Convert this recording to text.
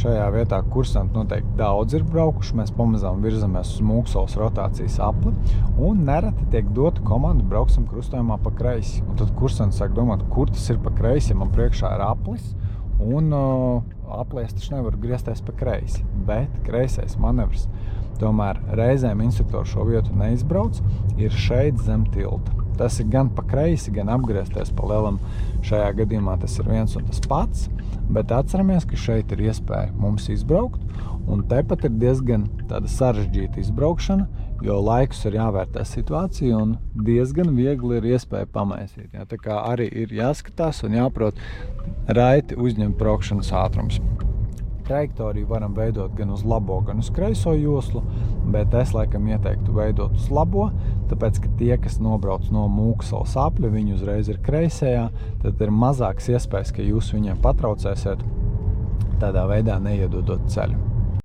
šajā vietā kursanti noteikti daudz ir braukuši. Mēs pamazām virzamies uz Mūksalas rotācijas apli un nereti tiek dota komanda brauksim krustojumā pa kreisi. Un tad kursanti sāk domāt, kur tas ir pa kreisi, ja man priekšā ir aplis un aplies taču nevar griezties pa kreisi. Bet kreisais manevrs, tomēr reizēm instruktori šo vietu neizbrauc, ir šeit zem tilta. Tas ir gan pa kreisi, gan apgriezties pa lielam. Šajā gadījumā tas ir viens un tas pats, bet atceramies, ka šeit ir iespēja mums izbraukt, un tepat ir diezgan tāda sarežģīta izbraukšana, jo laikus ir jāvērtē situācija un diezgan viegli ir iespēja pamaisīt. Ja? Tā kā arī ir jāskatās un jāprot raiti uzņemt braukšanas ātrums. Trajektoriju varam veidot gan uz labo, gan uz kreiso joslu, bet es laikam ieteiktu veidot uz labo, tāpēc, ka tie, kas nobrauc no Mūksalas apļa, viņi uzreiz ir kreisējā, tad ir mazāks iespējas, ka jūs viņiem patraucēsiet, tādā veidā neiedodot ceļu.